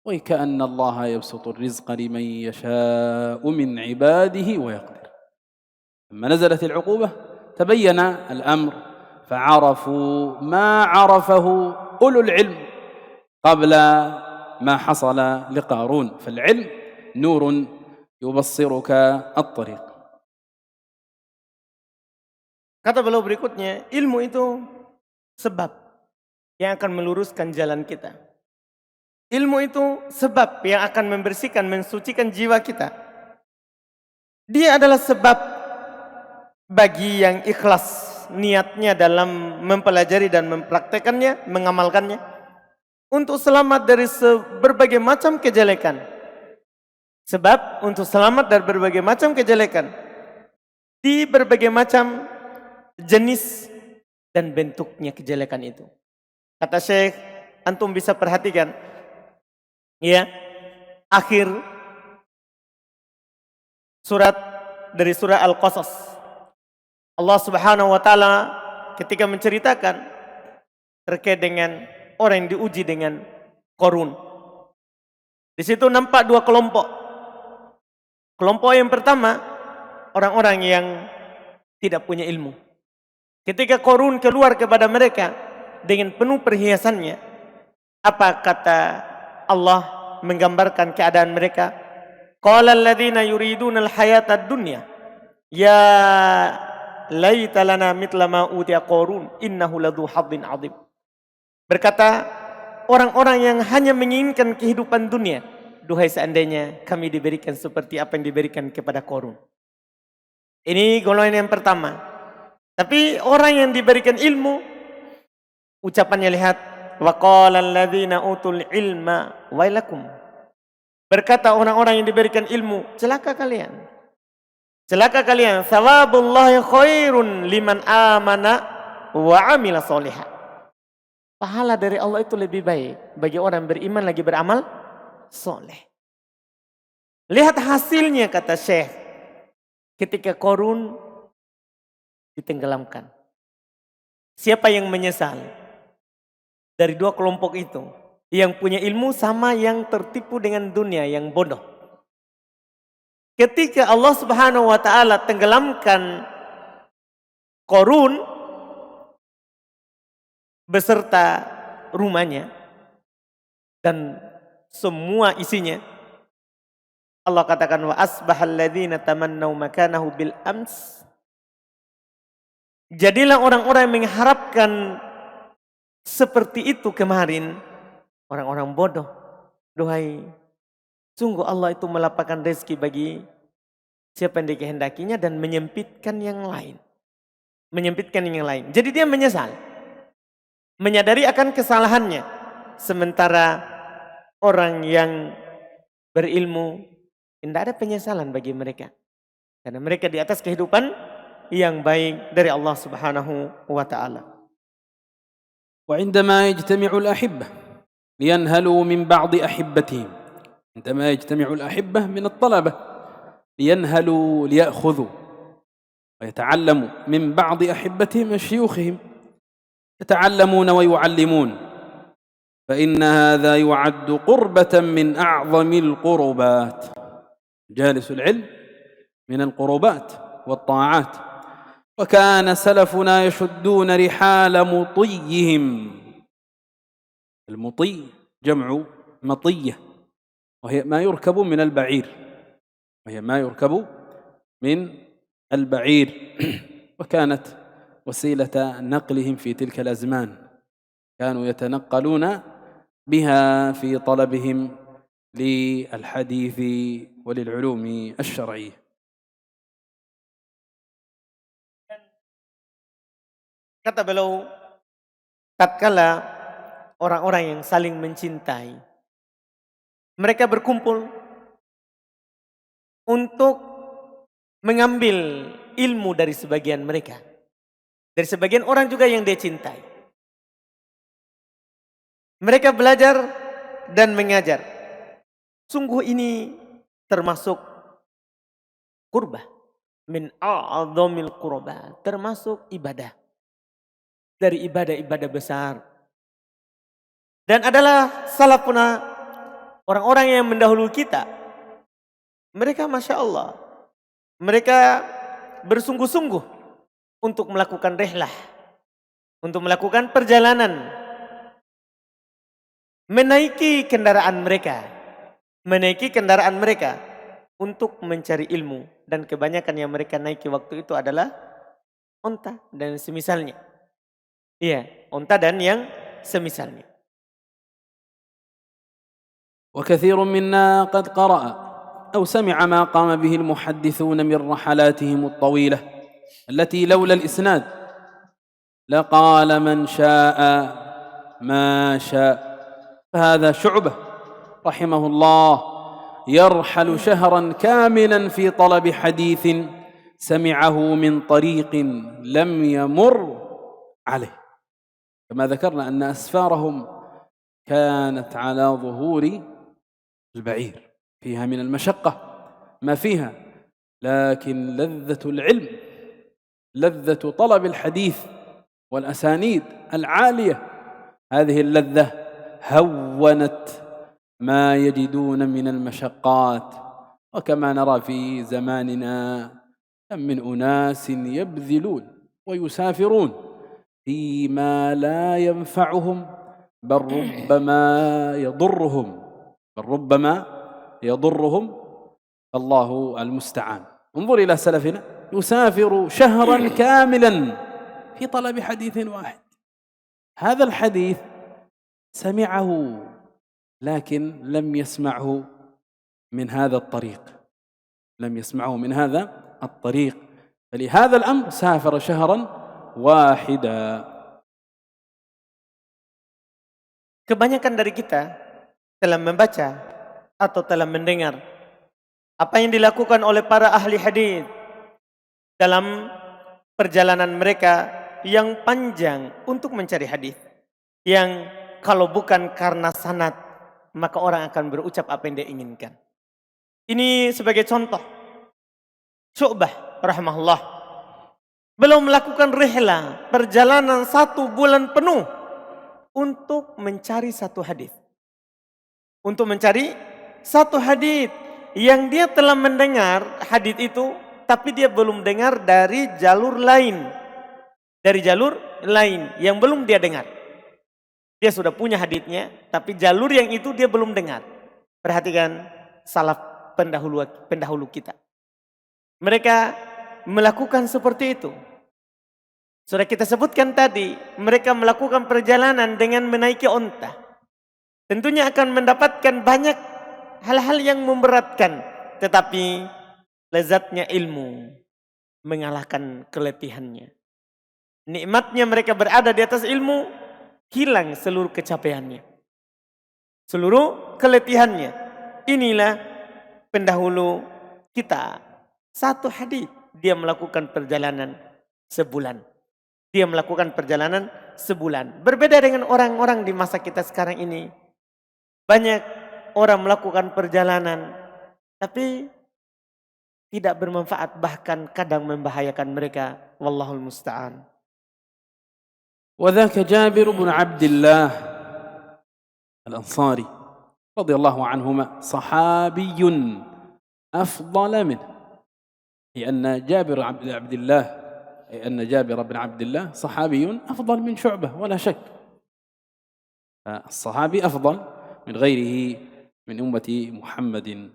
B: ويكأن الله يبسط الرزق لمن يشاء من عباده ويقدر. لما نزلت العقوبة تبين الأمر فعرفوا ما عرفه أولو العلم قبل ما حصل لقارون. فالعلم نور يبصرك الطريق.
A: Kata beliau berikutnya, ilmu itu sebab yang akan meluruskan jalan kita. Ilmu itu sebab yang akan membersihkan, mensucikan jiwa kita. Dia adalah sebab bagi yang ikhlas niatnya dalam mempelajari dan mempraktekannya, mengamalkannya, untuk selamat dari berbagai macam kejelekan. Sebab untuk selamat dari berbagai macam kejelekan di berbagai macam jenis dan bentuknya kejelekan itu. Kata Syekh, antum bisa perhatikan ya, akhir surat dari surah Al-Qasas, Allah Subhanahu wa taala ketika menceritakan terkait dengan orang yang diuji dengan Qarun. Di situ nampak dua kelompok. Kelompok yang pertama, orang-orang yang tidak punya ilmu. Ketika Qarun keluar kepada mereka dengan penuh perhiasannya, apa kata Allah menggambarkan keadaan mereka? Qala alladziina yuriduna al-hayata ad-dunya ya laita lana mithla ma utiya Qarun innahu ladzu hadzin 'adzim. Berkata orang-orang yang hanya menginginkan kehidupan dunia, duhai seandainya kami diberikan seperti apa yang diberikan kepada Qarun. Ini golongan yang pertama. Tapi orang yang diberikan ilmu, ucapannya lihat, wa qala alladziina utul ilma wailakum. Berkata orang-orang yang diberikan ilmu, celaka kalian. Celaka kalian, tsawabullahi khairun liman amana wa amila sholihan. Pahala dari Allah itu lebih baik bagi orang beriman lagi beramal soleh. Lihat hasilnya, kata Syekh, ketika Qarun ditenggelamkan. Siapa yang menyesal? Dari dua kelompok itu, yang punya ilmu sama yang tertipu dengan dunia, yang bodoh. Ketika Allah Subhanahu wa taala tenggelamkan Qarun beserta rumahnya dan semua isinya, Allah katakan wa asbahal ladzina tamannau makanahu bil ams. Jadilah orang-orang yang mengharapkan seperti itu kemarin orang-orang bodoh. Duhai, sungguh Allah itu melapangkan rezeki bagi siapa yang dikehendakinya dan menyempitkan yang lain. Menyempitkan yang lain. Jadi dia menyesal. Menyadari akan kesalahannya. Sementara orang yang berilmu, tidak ada penyesalan bagi mereka. Karena mereka di atas kehidupan yang baik dari Allah Subhanahu wa taala.
B: وعندما يجتمع الأحبة لينهلوا من بعض أحبتهم، عندما يجتمع الأحبة من الطلبة لينهلوا ليأخذوا ويتعلموا من بعض أحبتهم وشيوخهم، يتعلمون ويعلمون، فإن هذا يعد قربة من أعظم القربات. جالس العلم من القربات والطاعات. وكان سلفنا يشدون رحال مطيهم. المطي جمع مطية، وهي ما يركب من البعير، وهي ما يركب من البعير وكانت وسيلة نقلهم في تلك الأزمان، كانوا يتنقلون بها في طلبهم للحديث وللعلوم الشرعية.
A: Kata beliau, tatkala orang-orang yang saling mencintai, mereka berkumpul untuk mengambil ilmu dari sebagian mereka, dari sebagian orang juga yang dia cintai. Mereka belajar dan mengajar. Sungguh ini termasuk qurbah, min a'adzamil qurbah, termasuk ibadah dari ibadah-ibadah besar. Dan adalah salafuna, orang-orang yang mendahului kita. Mereka Masya Allah, mereka bersungguh-sungguh untuk melakukan rihlah, untuk melakukan perjalanan, menaiki kendaraan mereka untuk mencari ilmu. Dan kebanyakan yang mereka naiki waktu itu adalah onta dan semisalnya. Iya, onta dan yang semisalnya.
B: وكثير منا قد قرأ أو سمع ما قام به المحدثون من رحلاتهم الطويلة التي لولا الإسناد لقال من شاء ما شاء. فهذا شعبة رحمه الله يرحل شهرا كاملا في طلب حديث سمعه من طريق لم يمر عليه، كما ذكرنا أن أسفارهم كانت على ظهور البعير، فيها من المشقة ما فيها، لكن لذة العلم، لذة طلب الحديث والأسانيد العالية، هذه اللذة هونت ما يجدون من المشقات. وكما نرى في زماننا كم من أناس يبذلون ويسافرون فيما لا ينفعهم بل ربما يضرهم، الله المستعان. انظر إلى سلفنا يسافر شهرا كاملا في طلب حديث واحد. هذا الحديث سمعه لكن لم يسمعه من هذا الطريق، فلهذا الأمر سافر شهرا واحدا.
A: Kebanyakan dari kita telah membaca atau telah mendengar apa yang dilakukan oleh para ahli hadis dalam perjalanan mereka yang panjang untuk mencari hadis, yang kalau bukan karena sanad maka orang akan berucap apa yang dia inginkan. Ini sebagai contoh, Syu'bah rahimahullah belum melakukan rihlah, perjalanan 1 bulan penuh untuk mencari satu hadis. Untuk mencari satu hadis yang dia telah mendengar hadis itu, tapi dia belum dengar dari jalur lain. Dari jalur lain yang belum dia dengar. Dia sudah punya hadisnya, tapi jalur yang itu dia belum dengar. Perhatikan salaf pendahulu kita. Mereka melakukan seperti itu. Sudah kita sebutkan tadi, mereka melakukan perjalanan dengan menaiki onta. Tentunya akan mendapatkan banyak hal-hal yang memberatkan. Tetapi lezatnya ilmu mengalahkan keletihannya. Nikmatnya mereka berada di atas ilmu, hilang seluruh kecapeannya, seluruh keletihannya. Inilah pendahulu kita. 1 hadis dia melakukan perjalanan sebulan. Dia melakukan perjalanan sebulan. Berbeda dengan orang-orang di masa kita sekarang ini. Banyak orang melakukan perjalanan, tapi tidak bermanfaat, bahkan kadang membahayakan mereka. Wallahul musta'an.
B: وذاك جابر بن عبد الله الأنصاري رضي الله عنهما صحابي أفضل منه، لأن جابر عبد الله أن جابر بن عبد الله صحابي أفضل من شعبة ولا شك، الصحابي أفضل من غيره من أمة محمد.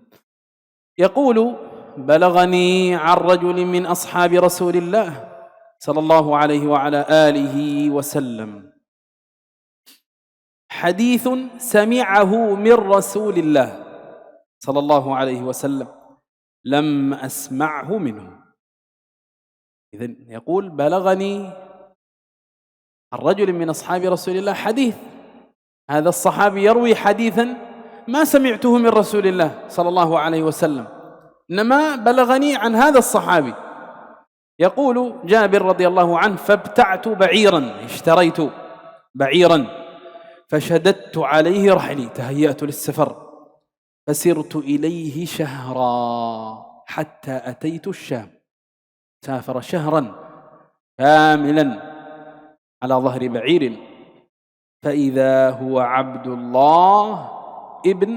B: يقول: بلغني عن رجل من أصحاب رسول الله صلى الله عليه وعلى آله وسلم حديث سمعه من رسول الله صلى الله عليه وسلم لم أسمعه منه. إذن يقول: بلغني عن رجل من أصحاب رسول الله حديث، هذا الصحابي يروي حديثا ما سمعته من رسول الله صلى الله عليه وسلم، إنما بلغني عن هذا الصحابي. يقول جابر رضي الله عنه: فابتعت بعيرا، اشتريت بعيرا فشددت عليه رحلي، تهيأت للسفر، فسرت إليه شهرا حتى أتيت الشام. سافر شهرا كاملا على ظهر بعير، فإذا هو عبد الله ابن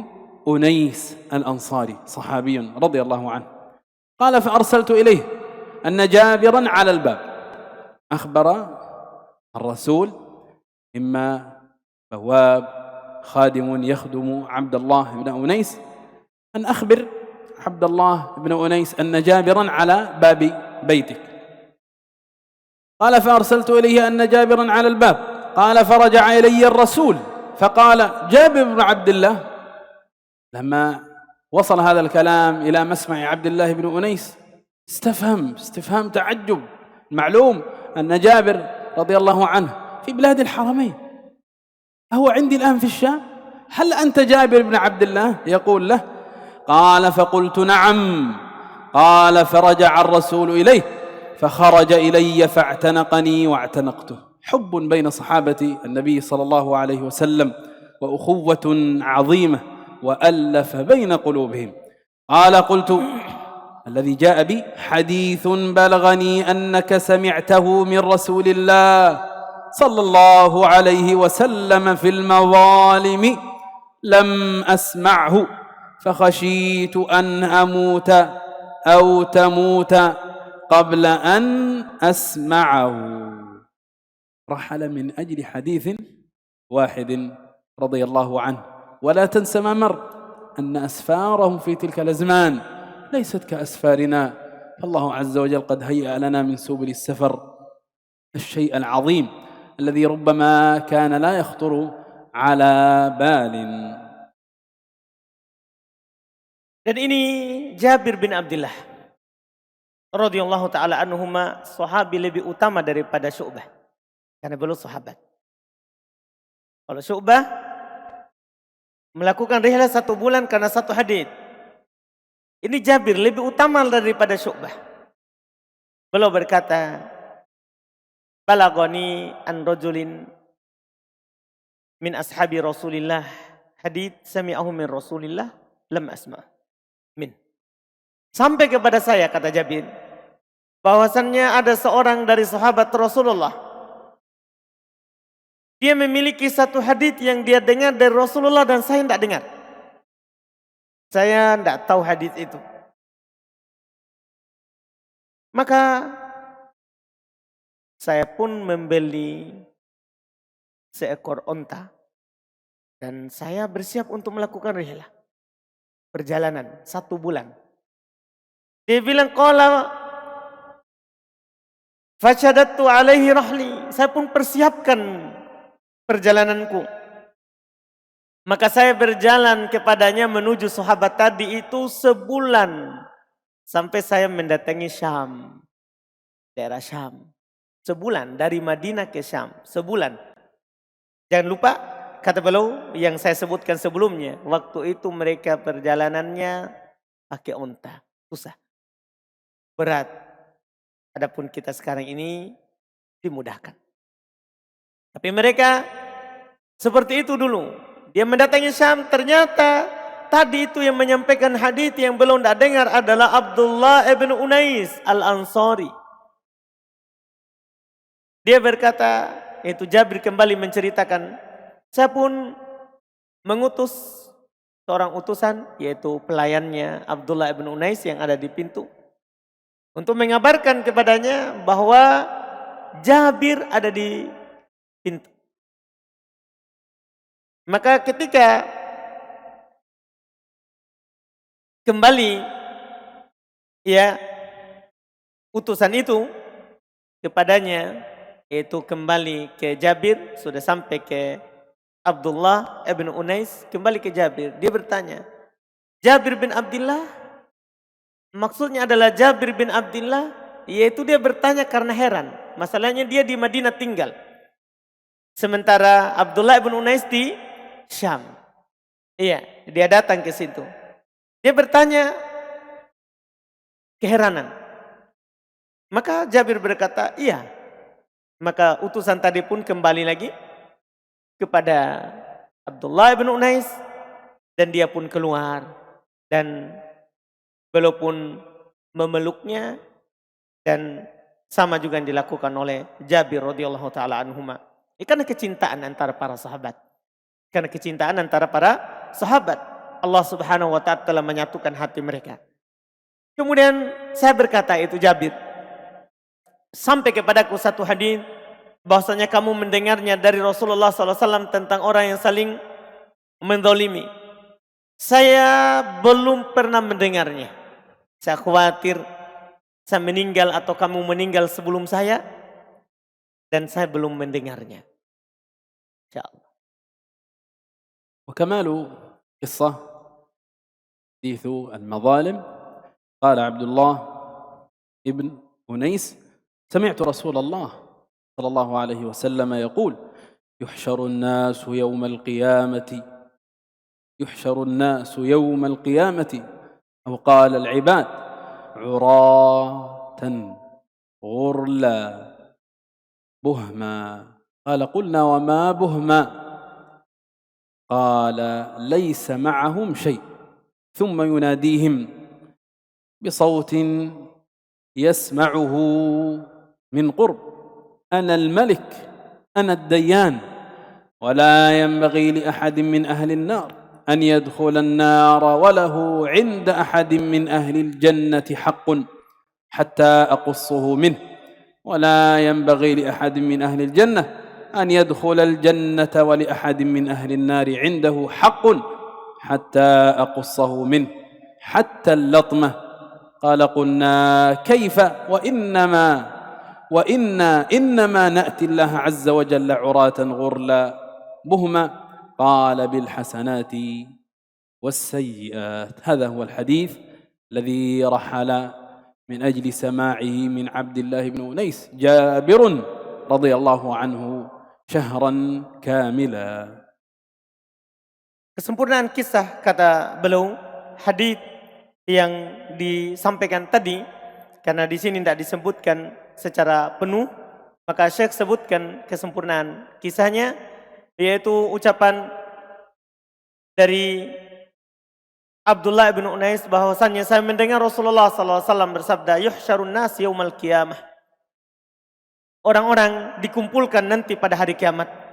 B: أنيس الأنصاري صحابي رضي الله عنه. قال: فأرسلت إليه أن جابرا على الباب. أخبر الرسول إما بواب خادم يخدم عبد الله بن أنيس أن أخبر عبد الله بن أنيس أن جابرا على باب بيتك. قال: فأرسلت إليه أن جابرا على الباب. قال: فرجع إلي الرسول فقال: جابر بن عبد الله. لما وصل هذا الكلام إلى مسمع عبد الله بن أنيس استفهام تعجب. معلوم أن جابر رضي الله عنه في بلاد الحرمين، أهو عندي الآن في الشام؟ هل أنت جابر بن عبد الله؟ يقول له. قال: فقلت: نعم. قال: فرجع الرسول إليه فخرج إلي فاعتنقني واعتنقته. حب بين صحابة النبي صلى الله عليه وسلم وأخوة عظيمة وألف بين قلوبهم. قال: قلت: الذي جاء بي حديث بلغني أنك سمعته من رسول الله صلى الله عليه وسلم في المظالم لم أسمعه، فخشيت أن أموت أو تموت قبل أن أسمعه. رحل من أجل حديث واحد رضي الله عنه. ولا تنس ما مر أن أسفارهم في تلك الأزمان ليست كأسفارنا، فالله عز وجل قد هيأ لنا من سبل السفر الشيء العظيم الذي ربما كان لا يخطر على بال.
A: Dan ini Jabir bin Abdullah radhiyallahu taala anhuma, sahabi lebih utama daripada Syu'bah karena beliau sahabat. Kalau Syu'bah melakukan rihlah 1 bulan karena 1 hadits. Ini Jabir lebih utama daripada Syu'bah. Beliau berkata, balagani an rajulin min ashabi Rasulillah hadits sami'ahu min Rasulillah lam asma' min. Sampai kepada saya, kata Jabir, bahwasannya ada seorang dari sahabat Rasulullah, dia memiliki 1 hadits yang dia dengar dari Rasulullah dan saya tidak dengar. Saya tidak tahu hadits itu. Maka saya pun membeli seekor onta dan saya bersiap untuk melakukan rihlah, perjalanan 1 bulan. Dia bilang, qala fashadattu alaihi rahli. Saya pun persiapkan perjalananku. Maka saya berjalan kepadanya menuju sahabat tadi itu sebulan. Sampai saya mendatangi Syam. Daerah Syam. Sebulan dari Madinah ke Syam. Sebulan. Jangan lupa, kata beliau yang saya sebutkan sebelumnya. Waktu itu mereka perjalanannya pakai unta. Susah. Berat. Adapun kita sekarang ini dimudahkan. Tapi mereka seperti itu dulu. Dia mendatangi Syam, ternyata tadi itu yang menyampaikan hadis yang belum tidak dengar adalah Abdullah ibn Unais al-Ansari. Dia berkata, yaitu Jabir kembali menceritakan, saya pun mengutus seorang utusan, yaitu pelayannya Abdullah ibn Unais yang ada di pintu, untuk mengabarkan kepadanya bahwa Jabir ada di pintu. Maka ketika kembali ya utusan itu kepadanya, yaitu kembali ke Jabir, sudah sampai ke Abdullah ibn Unais, kembali ke Jabir. Dia bertanya, Jabir bin Abdullah, maksudnya adalah Jabir bin Abdullah, yaitu dia bertanya karena heran. Masalahnya dia di Madinah tinggal, sementara Abdullah ibn Unais di Syam. Iya, dia datang ke situ. Dia bertanya keheranan. Maka Jabir berkata, iya. Maka utusan tadi pun kembali lagi kepada Abdullah bin Unais, dan dia pun keluar dan beliau pun memeluknya, dan sama juga yang dilakukan oleh Jabir radhiyallahu taala anhuma. Karena kecintaan antara para sahabat. Karena kecintaan antara para sahabat, Allah Subhanahu wa taala telah menyatukan hati mereka. Kemudian saya berkata, itu Jabir, sampai kepadaku satu hadis bahwasanya kamu mendengarnya dari Rasulullah SAW tentang orang yang saling menzalimi. Saya belum pernah mendengarnya. Saya khawatir saya meninggal atau kamu meninggal sebelum saya, dan saya belum mendengarnya. Insyaallah.
B: وكمال قصة حديث المظالم، قال عبد الله ابن أنيس: سمعت رسول الله صلى الله عليه وسلم يقول: يحشر الناس يوم القيامة، أو قال العباد عراة غرلا بهما. قال: قلنا وما بهما؟ قال: ليس معهم شيء. ثم يناديهم بصوت يسمعه من قرب: أنا الملك، أنا الديان، ولا ينبغي لأحد من أهل النار أن يدخل النار وله عند أحد من أهل الجنة حق حتى أقصه منه، ولا ينبغي لأحد من أهل الجنة أن يدخل الجنة ولأحد من أهل النار عنده حق حتى أقصه منه حتى اللطمة. قال: قلنا كيف إنما نأتي الله عز وجل عراة غرلا بهما. قال: بالحسنات والسيئات. هذا هو الحديث الذي رحل من أجل سماعه من عبد الله بن أنيس جابر رضي الله عنه شهرا كاملا.
A: Kesempurnaan kisah, kata beliau, hadis yang disampaikan tadi, karena di sini tidak disebutkan secara penuh, maka Syekh sebutkan kesempurnaan kisahnya, yaitu ucapan dari Abdullah bin Unais bahwasannya saya mendengar Rasulullah SAW bersabda, yuhsyarun nas yaumal qiyamah. Orang-orang dikumpulkan nanti pada hari kiamat.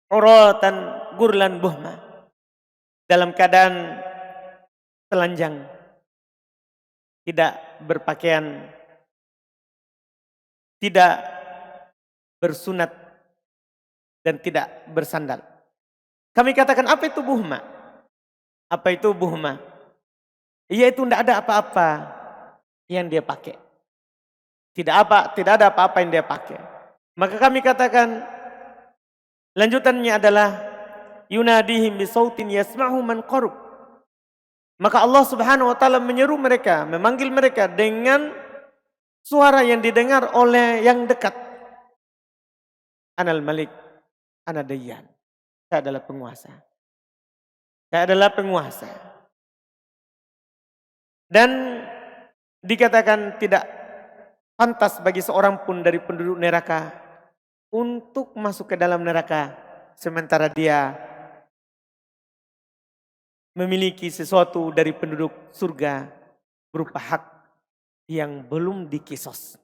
A: Uratan gurlan buhma. Dalam keadaan telanjang. Tidak berpakaian. Tidak bersunat. Dan tidak bersandal. Kami katakan, apa itu buhma? Apa itu buhma? Yaitu tidak ada apa-apa yang dia pakai. Tidak ada apa-apa yang dia pakai. Maka kami katakan, lanjutannya adalah yunadihim bisautin yasma'hu man qarub. Maka Allah Subhanahu wa taala menyeru mereka, memanggil mereka dengan suara yang didengar oleh yang dekat. Anal Malik, ana Dayyan. Saya adalah penguasa. Saya adalah penguasa. Dan dikatakan tidak pantas bagi seorang pun dari penduduk neraka untuk masuk ke dalam neraka, sementara dia memiliki sesuatu dari penduduk surga berupa hak yang belum dikisos.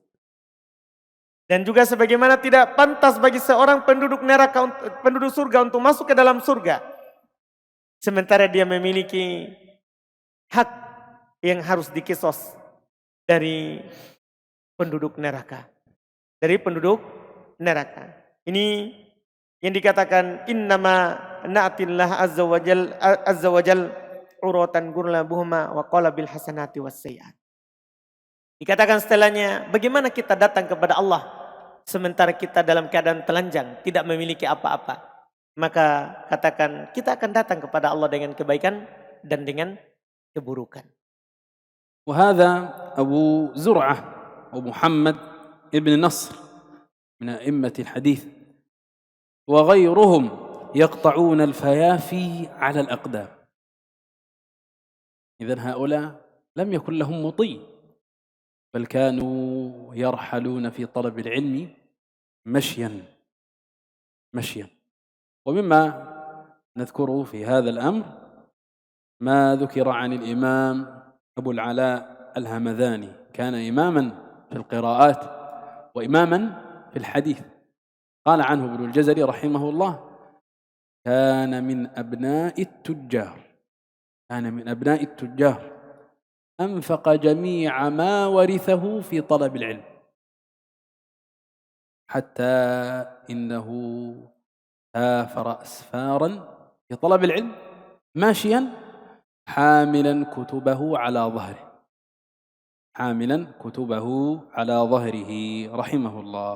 A: Dan juga sebagaimana tidak pantas bagi seorang penduduk neraka, penduduk surga untuk masuk ke dalam surga, sementara dia memiliki hak yang harus dikisos dari penduduk neraka. Dari penduduk neraka. Ini yang dikatakan innama na'tillah azza wajal uratan gurla buhma wa qala bil hasanati was sayyi'at. Dikatakan setelahnya, bagaimana kita datang kepada Allah sementara kita dalam keadaan telanjang, tidak memiliki apa-apa. Maka katakan kita akan datang kepada Allah dengan kebaikan dan dengan keburukan.
B: وهذا أبو زرعة ومحمد ابن نصر من أئمة الحديث وغيرهم يقطعون الفيافي على الأقدام. إذن هؤلاء لم يكن لهم مطيع، بل كانوا يرحلون في طلب العلم مشيا. ومما نذكره في هذا الأمر ما ذكر عن الإمام أبو العلاء الهمذاني، كان إماما في القراءات وإماما في الحديث. قال عنه ابن الجزري رحمه الله: كان من أبناء التجار، أنفق جميع ما ورثه في طلب العلم، حتى إنه سافر أسفارا في طلب العلم ماشيا حاملا كتبه على ظهره رحمه الله.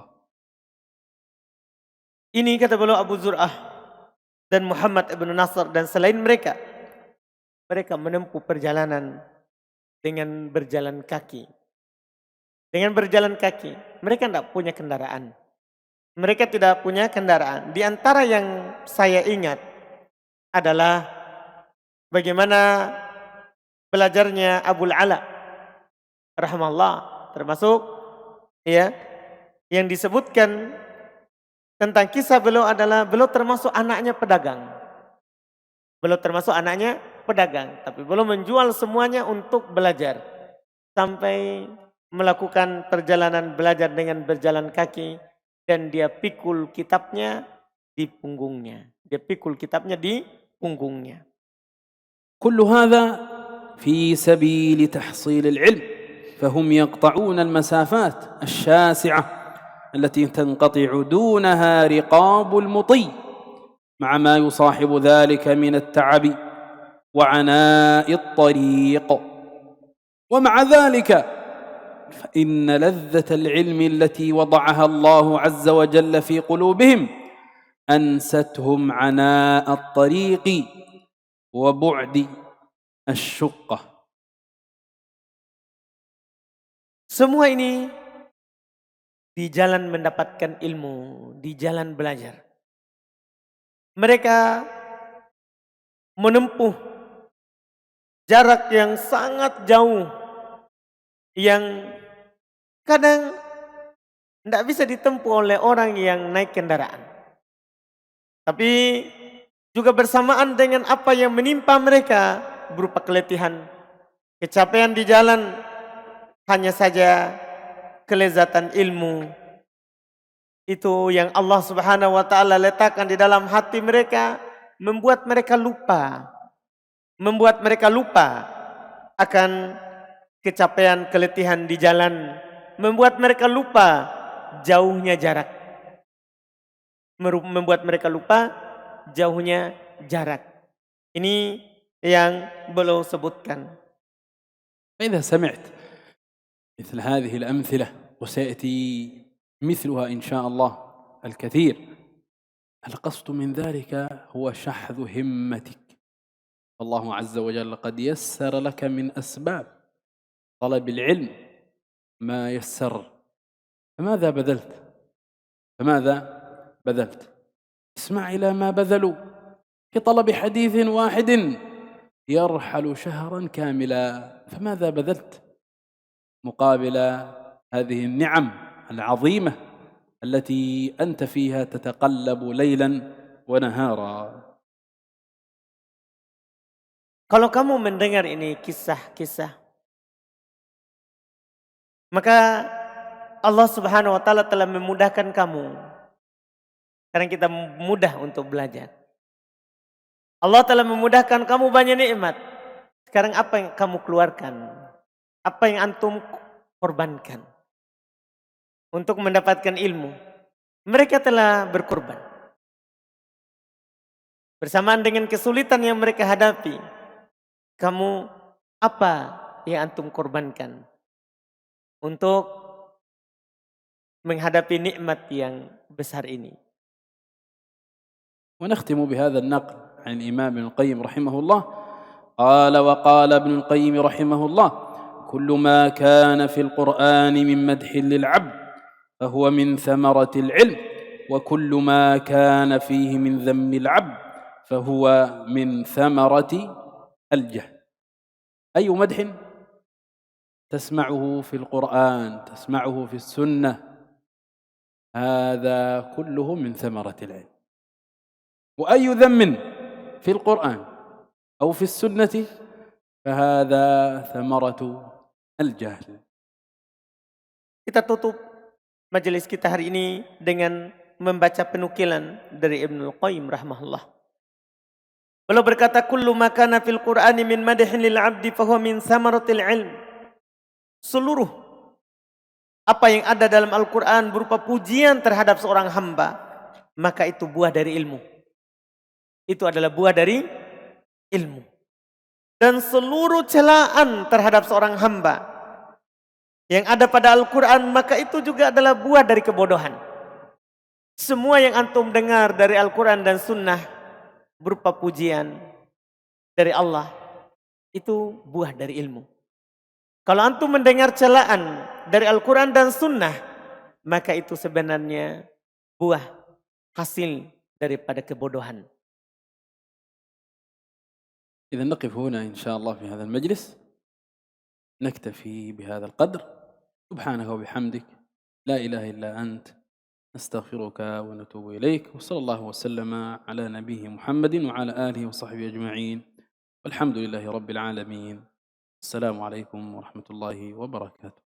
A: Ini kata beliau Abu Zur'ah dan Muhammad ibn Nasr dan selain mereka menempuh perjalanan dengan berjalan kaki. Mereka tidak punya kendaraan. Di antara yang saya ingat adalah bagaimana belajarnya Abul Ala rahimahullah, termasuk ya yang disebutkan tentang kisah beliau adalah beliau termasuk anaknya pedagang. Tapi beliau menjual semuanya untuk belajar sampai melakukan perjalanan belajar dengan berjalan kaki, dan dia pikul kitabnya di punggungnya.
B: كل هذا في سبيل تحصيل العلم، فهم يقطعون المسافات الشاسعة التي تنقطع دونها رقاب المطي، مع ما يصاحب ذلك من التعب وعناء الطريق. ومع ذلك فإن لذة العلم التي وضعها الله عز وجل في قلوبهم أنستهم عناء الطريق وبعد الشقة.
A: Semua ini di jalan mendapatkan ilmu, di jalan belajar. Mereka menempuh jarak yang sangat jauh, yang kadang tidak bisa ditempuh oleh orang yang naik kendaraan. Tapi juga bersamaan dengan apa yang menimpa mereka berupa keletihan, kecapean di jalan, hanya saja kelezatan ilmu itu yang Allah Subhanahu wa taala letakkan di dalam hati mereka, membuat mereka lupa akan kecapean, keletihan di jalan, membuat mereka lupa jauhnya jarak. Ini yang beliau sebutkan.
B: فإذا سمعت مثل هذه الأمثلة، وسيأتي مثلها إن شاء الله الكثير، القصد من ذلك هو شحذ همتك. الله عز وجل قد يسر لك من أسباب طلب العلم ما يسر، فماذا بذلت؟ اسمع إلى ما بذلوا في طلب حديث واحد يرحل شهرا كاملا، فماذا بذلت مقابل هذه النعم العظيمة التي أنت فيها تتقلب ليلا ونهارا.
A: Kalau kamu mendengar ini kisah-kisah, maka Allah Subhanahu wa taala telah memudahkan kamu. Sekarang kita mudah untuk belajar. Allah telah memudahkan kamu banyak nikmat. Sekarang apa yang kamu keluarkan? Apa yang antum korbankan untuk mendapatkan ilmu? Mereka telah berkorban. Bersamaan dengan kesulitan yang mereka hadapi, kamu apa yang antum korbankan untuk menghadapi nikmat yang besar ini?
B: ونختم بهذا النقل عن الإمام ابن القيم رحمه الله قال: وقال ابن القيم رحمه الله: كل ما كان في القرآن من مدح للعبد فهو من ثمرة العلم، وكل ما كان فيه من ذم العبد فهو من ثمرة الجهل. أي مدح تسمعه في القرآن، تسمعه في السنة، هذا كله من ثمرة العلم. وأي ذم في القرآن أو في السنة فهذا ثمرة الجهل.
A: Kita tutup majelis kita hari ini dengan membaca penukilan dari Ibnul Qayyim rahimahullah. Beliau berkata, kullu ma kana fil Qur'ani min madhin lil 'abdi fa huwa min samaratil 'ilm. Seluruh apa yang ada dalam Al-Qur'an berupa pujian terhadap seorang hamba, maka itu buah dari ilmu. Itu adalah buah dari ilmu. Dan seluruh celaan terhadap seorang hamba yang ada pada Al-Quran, maka itu juga adalah buah dari kebodohan. Semua yang antum dengar dari Al-Quran dan Sunnah berupa pujian dari Allah, itu buah dari ilmu. Kalau antum mendengar celaan dari Al-Quran dan Sunnah, maka itu sebenarnya buah hasil daripada kebodohan.
B: إذا نقف هنا إن شاء الله في هذا المجلس، نكتفي بهذا القدر. سبحانك وبحمدك، لا إله إلا أنت، نستغفرك ونتوب إليك، وصلى الله وسلم على نبيه محمد وعلى آله وصحبه أجمعين، والحمد لله رب العالمين. السلام عليكم ورحمة الله وبركاته.